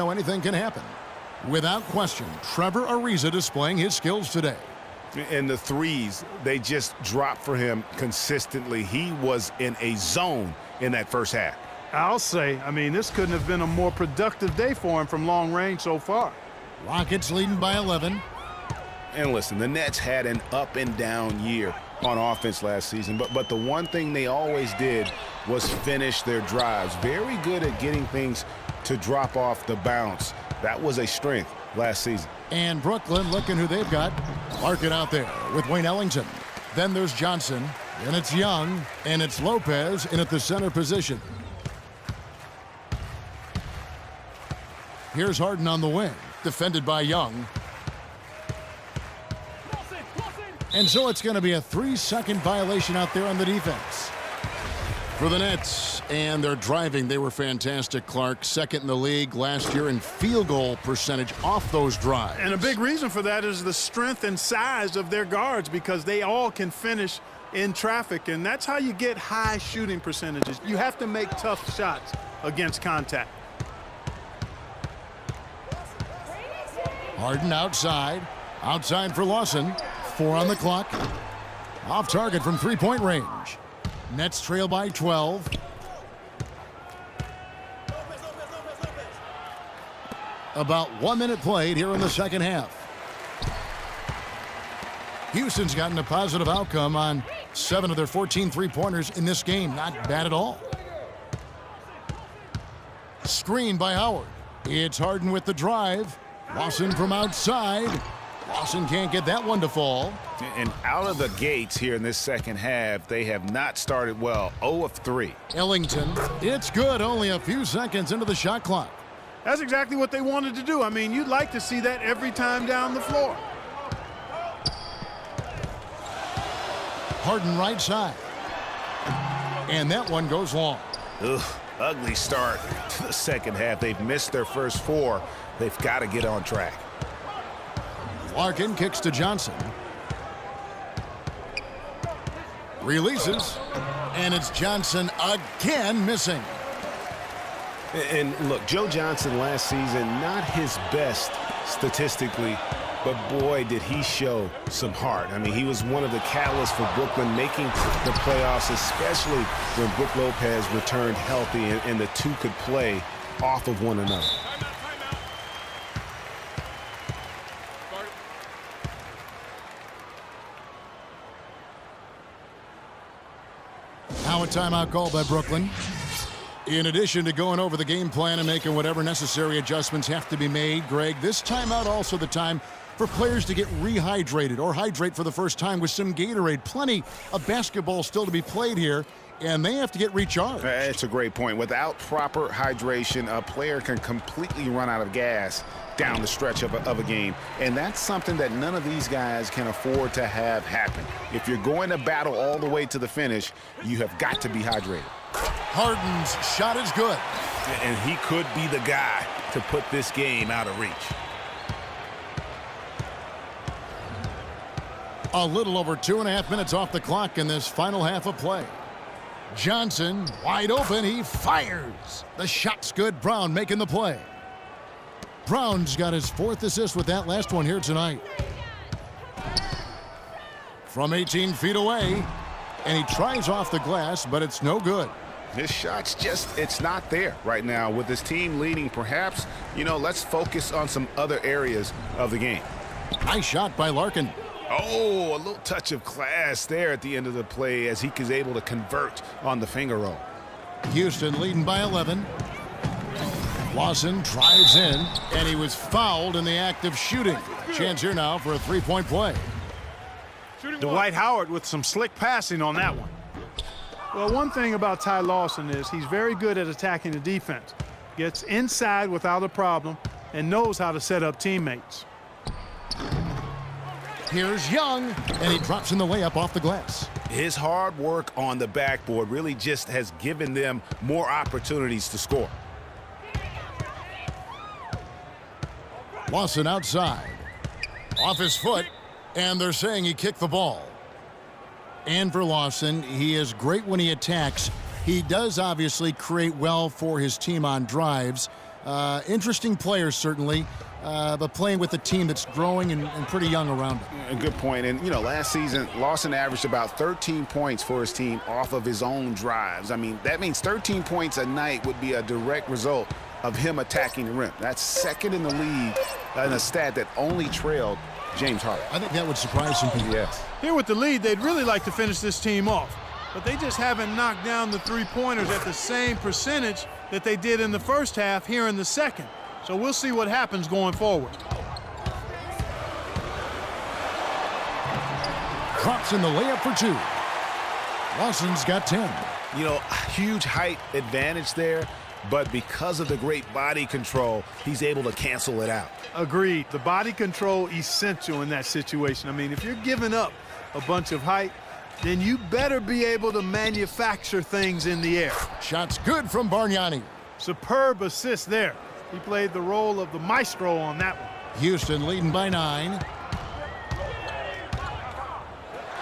know anything can happen. Without question, Trevor Ariza displaying his skills today. And the threes, they just dropped for him consistently. He was in a zone in that first half. I'll say, this couldn't have been a more productive day for him from long range so far. Rockets leading by 11. And listen, the Nets had an up and down year on offense last season, but the one thing they always did was finish their drives. Very good at getting things to drop off the bounce. That was a strength last season. And Brooklyn looking who they've got. Larkin out there with Wayne Ellington. Then there's Johnson, and it's Young, and it's Lopez in at the center position. Here's Harden on the wing, defended by Young. And so it's going to be a 3-second violation out there on the defense. For the Nets, and they're driving. They were fantastic, Clark. Second in the league last year in field goal percentage off those drives. And a big reason for that is the strength and size of their guards, because they all can finish in traffic, and that's how you get high shooting percentages. You have to make tough shots against contact. Harden outside. Outside for Lawson. 4 on the clock. Off target from three-point range. Nets trail by 12. About 1 minute played here in the second half. Houston's gotten a positive outcome on 7 of their 14 three-pointers in this game. Not bad at all. Screen by Howard. It's Harden with the drive. Lawson from outside. Lawson can't get that one to fall. And out of the gates here in this second half, they have not started well. 0 of 3. Ellington. It's good. Only a few seconds into the shot clock. That's exactly what they wanted to do. You'd like to see that every time down the floor. Harden right side. And that one goes long. Ugh, ugly start to the second half. They've missed their first 4. They've got to get on track. Larkin kicks to Johnson. Releases. And it's Johnson again missing. And look, Joe Johnson last season, not his best statistically, but boy, did he show some heart. He was one of the catalysts for Brooklyn making the playoffs, especially when Brook Lopez returned healthy and the two could play off of one another. Now a timeout called by Brooklyn. In addition to going over the game plan and making whatever necessary adjustments have to be made, Greg, this timeout also the time for players to get rehydrated or hydrate for the first time with some Gatorade. Plenty of basketball still to be played here, and they have to get recharged. That's a great point. Without proper hydration, a player can completely run out of gas down the stretch of a game. And that's something that none of these guys can afford to have happen. If you're going to battle all the way to the finish, you have got to be hydrated. Harden's shot is good. And he could be the guy to put this game out of reach. A little over 2.5 minutes off the clock in this final half of play. Johnson wide open. He fires. The shot's good. Brown making the play. Brown's got his 4th assist with that last one here tonight. From 18 feet away. And he tries off the glass, but it's no good. His shot's it's not there right now. With his team leading, perhaps, let's focus on some other areas of the game. Nice shot by Larkin. Oh, a little touch of class there at the end of the play as he was able to convert on the finger roll. Houston leading by 11. Lawson drives in, and he was fouled in the act of shooting. Chance here now for a three-point play. Dwight Howard with some slick passing on that one. Well, one thing about Ty Lawson is he's very good at attacking the defense. Gets inside without a problem and knows how to set up teammates. Here's Young, and he drops in the layup off the glass. His hard work on the backboard really just has given them more opportunities to score. Lawson outside. Off his foot, and they're saying he kicked the ball. And for Lawson, he is great when he attacks. He does obviously create well for his team on drives, Interesting players, certainly, but playing with a team that's growing and pretty young around it. A good point. And, last season, Lawson averaged about 13 points for his team off of his own drives. I mean, that means 13 points a night would be a direct result of him attacking the rim. That's second in the league in a stat that only trailed James Harden. I think that would surprise some people. Yes. Here with the lead, they'd really like to finish this team off, but they just haven't knocked down the three-pointers at the same percentage that they did in the first half here in the second. So we'll see what happens going forward. Drops in the layup for 2. Lawson's got 10. Huge height advantage there, but because of the great body control, he's able to cancel it out. Agreed. The body control essential in that situation. I mean, if you're giving up a bunch of height, then you better be able to manufacture things in the air. Shot's good from Bargnani. Superb assist there. He played the role of the maestro on that one. Houston leading by 9.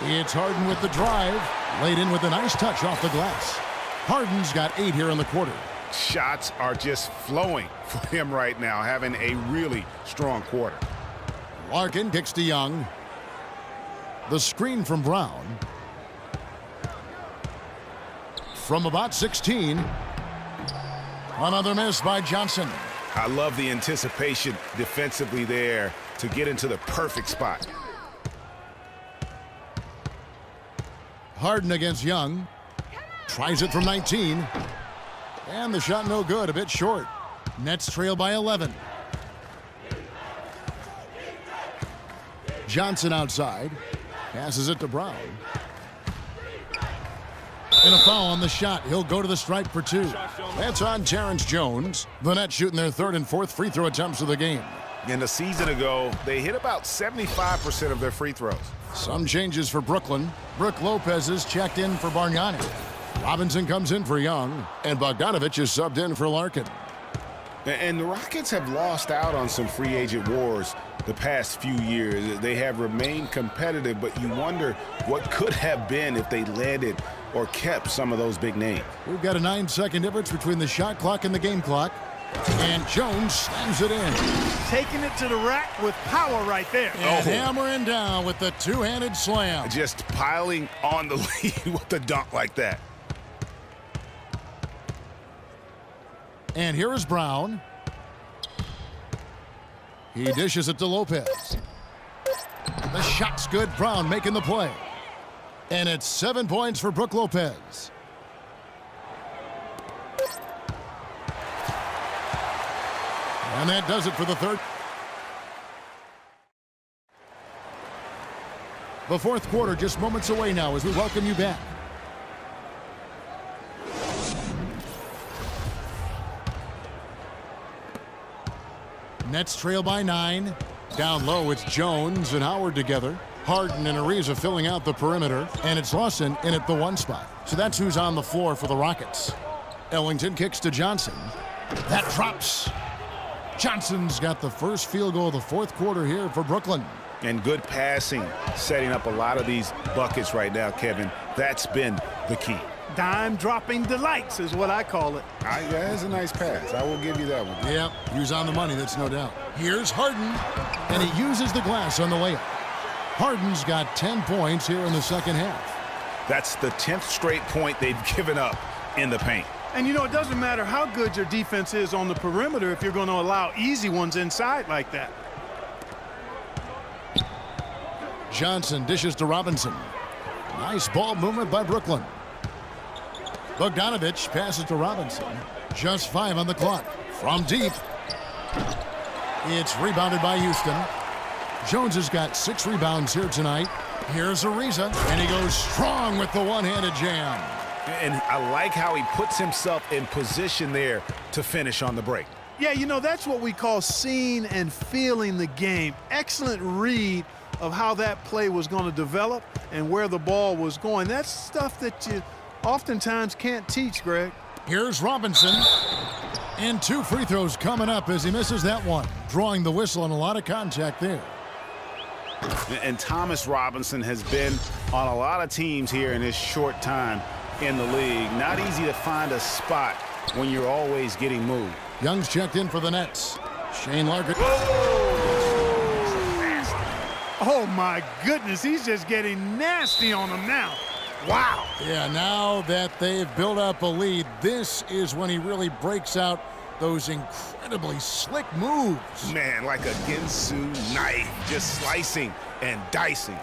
It's Harden with the drive. Laid in with a nice touch off the glass. Harden's got 8 here in the quarter. Shots are just flowing for him right now, having a really strong quarter. Larkin kicks to Young. The screen from Brown. From about 16. Another miss by Johnson. I love the anticipation defensively there to get into the perfect spot. Harden against Young. Tries it from 19. And the shot no good, a bit short. Nets trail by 11. Johnson outside. Passes it to Brown. And a foul on the shot. He'll go to the stripe for 2. That's on Terrence Jones. The Nets shooting their 3rd and 4th free throw attempts of the game. And a season ago, they hit about 75% of their free throws. Some changes for Brooklyn. Brook Lopez is checked in for Bargnani. Robinson comes in for Young. And Bogdanovich is subbed in for Larkin. And the Rockets have lost out on some free agent wars the past few years. They have remained competitive, but you wonder what could have been if they landed or kept some of those big names. We've got a 9-second difference between the shot clock and the game clock. And Jones slams it in. Taking it to the rack with power right there. And hammering down with the two-handed slam. Just piling on the lead with a dunk like that. And here is Brown. He dishes it to Lopez. The shot's good. Brown making the play. And it's 7 points for Brook Lopez. And that does it for the third. The fourth quarter just moments away now as we welcome you back. Nets trail by 9. Down low, it's Jones and Howard together. Harden and Ariza filling out the perimeter. And it's Lawson in at the 1 spot. So that's who's on the floor for the Rockets. Ellington kicks to Johnson. That drops. Johnson's got the first field goal of the fourth quarter here for Brooklyn. And good passing, setting up a lot of these buckets right now, Kevin. That's been the key. Dime-dropping delights is what I call it. That's a nice pass. I will give you that one. Yep, he was on the money, that's no doubt. Here's Harden, and he uses the glass on the layup. Harden's got 10 points here in the second half. That's the 10th straight point they've given up in the paint. And, it doesn't matter how good your defense is on the perimeter if you're going to allow easy ones inside like that. Johnson dishes to Robinson. Nice ball movement by Brooklyn. Bogdanovich passes to Robinson. Just 5 on the clock. From deep. It's rebounded by Houston. Jones has got 6 rebounds here tonight. Here's Ariza, and he goes strong with the one-handed jam. And I like how he puts himself in position there to finish on the break. Yeah, that's what we call seeing and feeling the game. Excellent read of how that play was going to develop and where the ball was going. That's stuff that you oftentimes can't teach, Greg. Here's Robinson. And 2 free throws coming up as he misses that one. Drawing the whistle and a lot of contact there. And Thomas Robinson has been on a lot of teams here in his short time in the league. Not easy to find a spot when you're always getting moved. Young's checked in for the Nets. Shane Larkin. Oh, my goodness. He's just getting nasty on him now. Wow. Yeah, now that they've built up a lead, this is when he really breaks out those incredibly slick moves. Man, like a Ginsu knife, just slicing and dicing.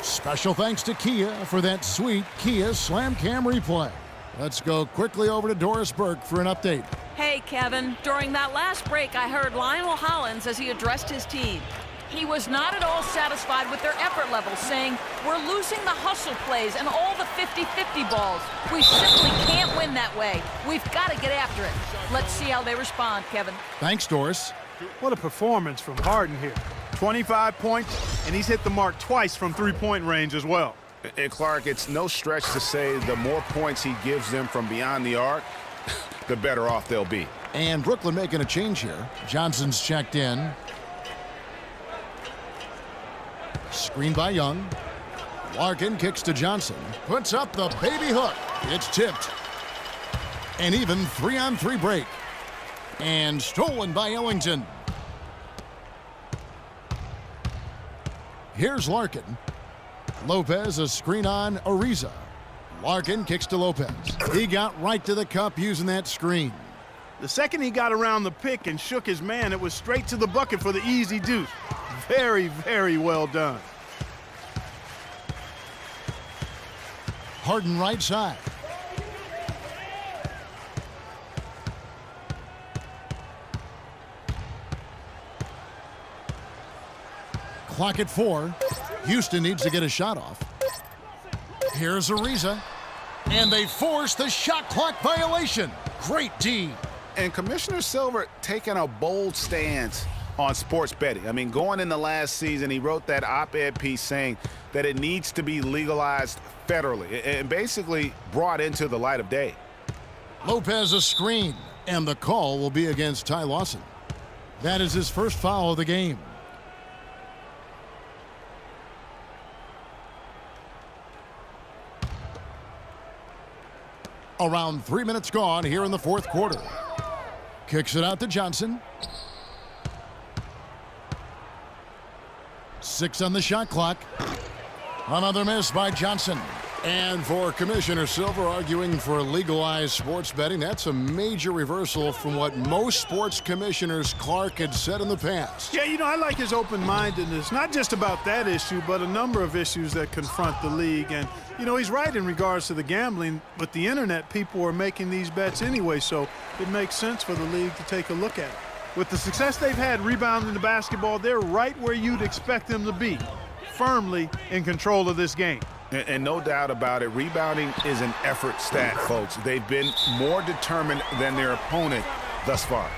Special thanks to Kia for that sweet Kia Slam Cam replay. Let's go quickly over to Doris Burke for an update. Hey, Kevin. During that last break, I heard Lionel Hollins as he addressed his team. He was not at all satisfied with their effort level, saying, "We're losing the hustle plays and all the 50-50 balls. We simply can't win that way. We've got to get after it." Let's see how they respond, Kevin. Thanks, Doris. What a performance from Harden here. 25 points, and he's hit the mark twice from three-point range as well. And Clark, it's no stretch to say the more points he gives them from beyond the arc, the better off they'll be. And Brooklyn making a change here. Johnson's checked in. Screen by Young. Larkin kicks to Johnson. Puts up the baby hook. It's tipped. An even 3-on-3 break. And stolen by Ellington. Here's Larkin. Lopez a screen on Ariza. Larkin kicks to Lopez. He got right to the cup using that screen. The second he got around the pick and shook his man, it was straight to the bucket for the easy deuce. Very, very well done. Harden right side. Clock at 4. Houston needs to get a shot off. Here's Ariza. And they force the shot clock violation. Great D. And Commissioner Silver taking a bold stance on sports betting. I mean, going into last season, he wrote that op-ed piece saying that it needs to be legalized federally and basically brought into the light of day. Lopez a screen, and the call will be against Ty Lawson. That is his first foul of the game. Around 3 minutes gone here in the fourth quarter. Kicks it out to Johnson. 6 on the shot clock. Another miss by Johnson. And for Commissioner Silver arguing for legalized sports betting, that's a major reversal from what most sports commissioners Clark had said in the past. Yeah, you know, I like his open-mindedness, not just about that issue, but a number of issues that confront the league. And, you know, he's right in regards to the gambling. With the internet, people are making these bets anyway, so it makes sense for the league to take a look at it. With the success they've had rebounding the basketball, they're right where you'd expect them to be, firmly in control of this game. And no doubt about it, rebounding is an effort stat, folks. They've been more determined than their opponent thus far.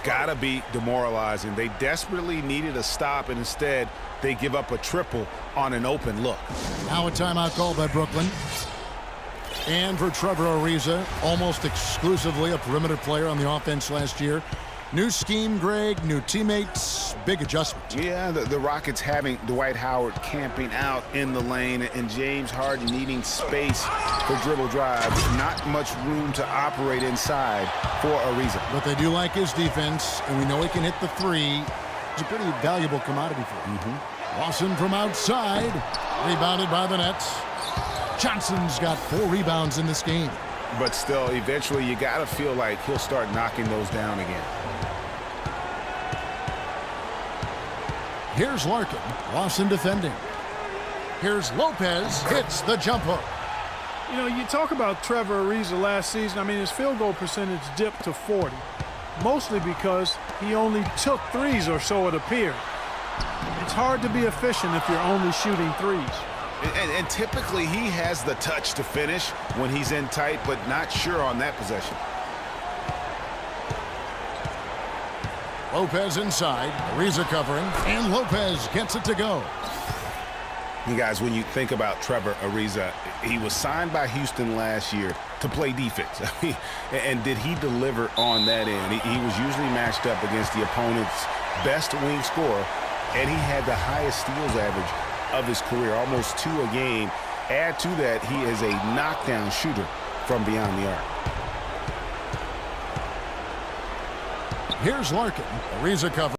Gotta be demoralizing. They desperately needed a stop, and instead they give up a triple on an open look. Now a timeout called by Brooklyn. And for Trevor Ariza, almost exclusively a perimeter player on the offense last year. New scheme, Greg, new teammates, big adjustment. Yeah, the Rockets having Dwight Howard camping out in the lane and James Harden needing space for dribble drives. Not much room to operate inside for Ariza. But they do like his defense, and we know he can hit the three. It's a pretty valuable commodity for him. Lawson from outside, rebounded by the Nets. Johnson's got 4 rebounds in this game. But still, eventually you got to feel like he'll start knocking those down again. Here's Larkin. Lawson defending. Here's Lopez. Hits the jump hook. You know, you talk about Trevor Ariza last season. I mean, his field goal percentage dipped to 40, mostly because he only took threes, or so it appeared. It's hard to be efficient if you're only shooting threes. And typically he has the touch to finish when he's in tight, but not sure on that possession. Lopez inside. Ariza covering. And Lopez gets it to go. You guys, when you think about Trevor Ariza, he was signed by Houston last year to play defense. And did he deliver on that end? He was usually matched up against the opponent's best wing scorer, and he had the highest steals average of his career, almost 2 a game. Add to that, he is a knockdown shooter from beyond the arc. Here's Larkin. Ariza cover.